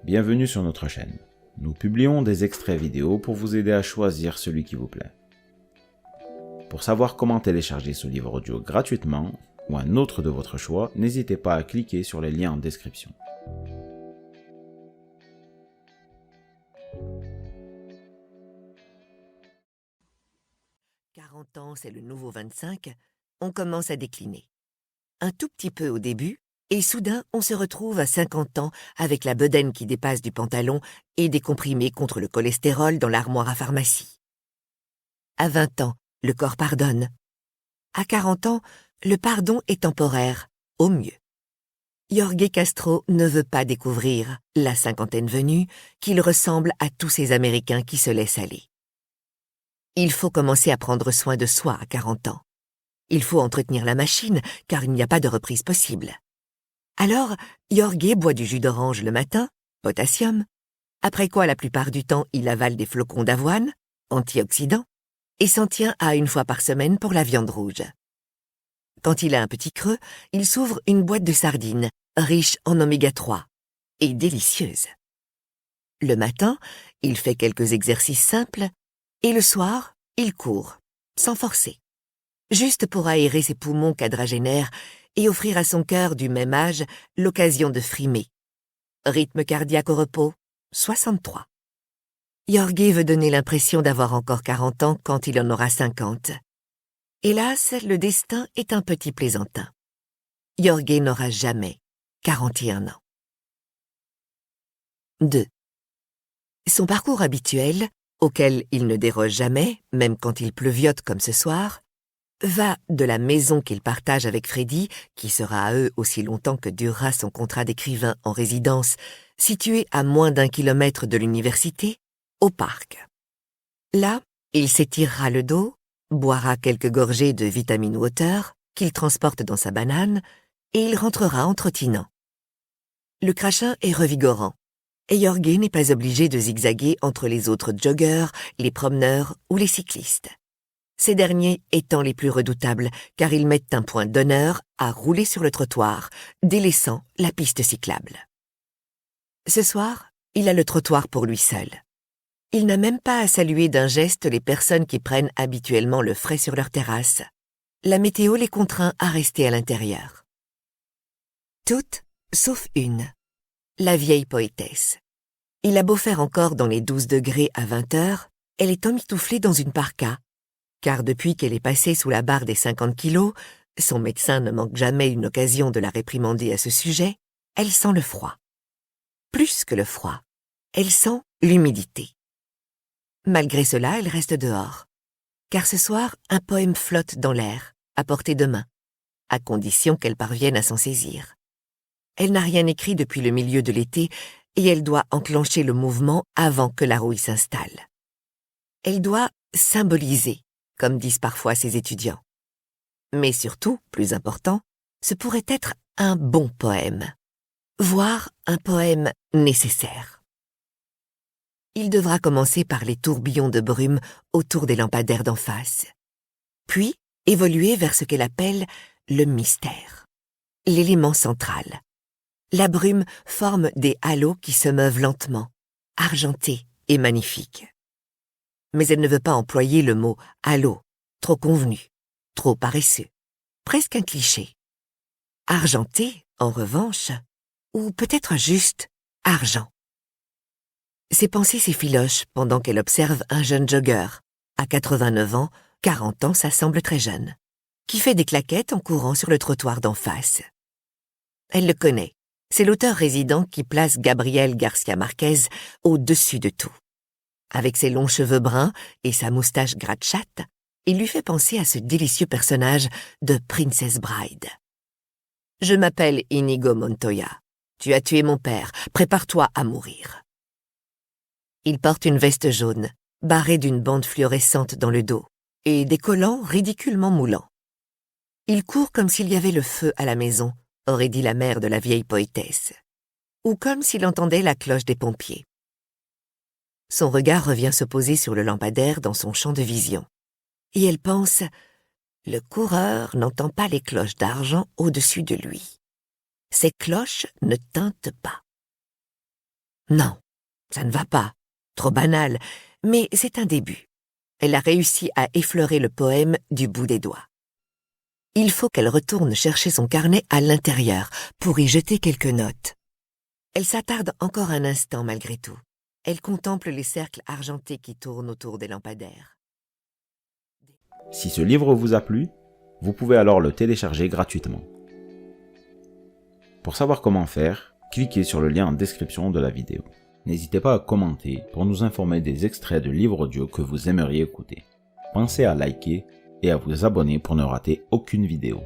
Bienvenue sur notre chaîne. Nous publions des extraits vidéo pour vous aider à choisir celui qui vous plaît. Pour savoir comment télécharger ce livre audio gratuitement, ou un autre de votre choix, n'hésitez pas à cliquer sur les liens en description. « 40 ans, c'est le nouveau 25 », on commence à décliner. Un tout petit peu au début, et soudain, on se retrouve à 50 ans avec la bedaine qui dépasse du pantalon et des comprimés contre le cholestérol dans l'armoire à pharmacie. À 20 ans, le corps pardonne. À 40 ans, le pardon est temporaire, au mieux. Jorge Castro ne veut pas découvrir, la cinquantaine venue, qu'il ressemble à tous ces Américains qui se laissent aller. Il faut commencer à prendre soin de soi à 40 ans. Il faut entretenir la machine, car il n'y a pas de reprise possible. Alors, Jorge boit du jus d'orange le matin, potassium, après quoi la plupart du temps il avale des flocons d'avoine, antioxydants, et s'en tient à 1 fois par semaine pour la viande rouge. Quand il a un petit creux, il s'ouvre une boîte de sardines, riche en oméga 3, et délicieuse. Le matin, il fait quelques exercices simples, et le soir, il court, sans forcer, juste pour aérer ses poumons quadragénaires et offrir à son cœur du même âge l'occasion de frimer. Rythme cardiaque au repos, 63. Jorge veut donner l'impression d'avoir encore 40 ans quand il en aura 50. Hélas, le destin est un petit plaisantin. Jorge n'aura jamais 41 ans. 2. Son parcours habituel, auquel il ne déroge jamais, même quand il pleuviote comme ce soir, va de la maison qu'il partage avec Freddy, qui sera à eux aussi longtemps que durera son contrat d'écrivain en résidence, situé à moins d'1 kilomètre de l'université, au parc. Là, il s'étirera le dos, boira quelques gorgées de vitamine water qu'il transporte dans sa banane, et il rentrera en trottinant. Le crachin est revigorant, et Jorge n'est pas obligé de zigzaguer entre les autres joggeurs, les promeneurs ou les cyclistes. Ces derniers étant les plus redoutables, car ils mettent un point d'honneur à rouler sur le trottoir, délaissant la piste cyclable. Ce soir, il a le trottoir pour lui seul. Il n'a même pas à saluer d'un geste les personnes qui prennent habituellement le frais sur leur terrasse. La météo les contraint à rester à l'intérieur. Toutes, sauf une, la vieille poétesse. Il a beau faire encore dans les 12 degrés à 20 heures, elle est emmitouflée dans une parka, car depuis qu'elle est passée sous la barre des 50 kilos, son médecin ne manque jamais une occasion de la réprimander à ce sujet, elle sent le froid. Plus que le froid, elle sent l'humidité. Malgré cela, elle reste dehors, car ce soir, un poème flotte dans l'air, à portée de main, à condition qu'elle parvienne à s'en saisir. Elle n'a rien écrit depuis le milieu de l'été, et elle doit enclencher le mouvement avant que la rouille s'installe. Elle doit symboliser, comme disent parfois ses étudiants. Mais surtout, plus important, ce pourrait être un bon poème, voire un poème nécessaire. Il devra commencer par les tourbillons de brume autour des lampadaires d'en face, puis évoluer vers ce qu'elle appelle le mystère, l'élément central. La brume forme des halos qui se meuvent lentement, argentés et magnifiques. Mais elle ne veut pas employer le mot « halo », trop convenu, trop paresseux, presque un cliché. Argenté, en revanche, ou peut-être juste argent. Ses pensées s'effilochent pendant qu'elle observe un jeune jogger, à 89 ans, 40 ans, ça semble très jeune, qui fait des claquettes en courant sur le trottoir d'en face. Elle le connaît, c'est l'auteur résident qui place Gabriel Garcia Marquez au-dessus de tout. Avec ses longs cheveux bruns et sa moustache gratte-chatte, il lui fait penser à ce délicieux personnage de Princess Bride. « Je m'appelle Inigo Montoya. Tu as tué mon père. Prépare-toi à mourir. » Il porte une veste jaune, barrée d'une bande fluorescente dans le dos, et des collants ridiculement moulants. Il court comme s'il y avait le feu à la maison, aurait dit la mère de la vieille poétesse, ou comme s'il entendait la cloche des pompiers. Son regard revient se poser sur le lampadaire dans son champ de vision. Et elle pense, le coureur n'entend pas les cloches d'argent au-dessus de lui. Ces cloches ne tintent pas. Non, ça ne va pas. Trop banal. Mais c'est un début. Elle a réussi à effleurer le poème du bout des doigts. Il faut qu'elle retourne chercher son carnet à l'intérieur pour y jeter quelques notes. Elle s'attarde encore un instant malgré tout. Elle contemple les cercles argentés qui tournent autour des lampadaires. Si ce livre vous a plu, vous pouvez alors le télécharger gratuitement. Pour savoir comment faire, cliquez sur le lien en description de la vidéo. N'hésitez pas à commenter pour nous informer des extraits de livres audio que vous aimeriez écouter. Pensez à liker et à vous abonner pour ne rater aucune vidéo.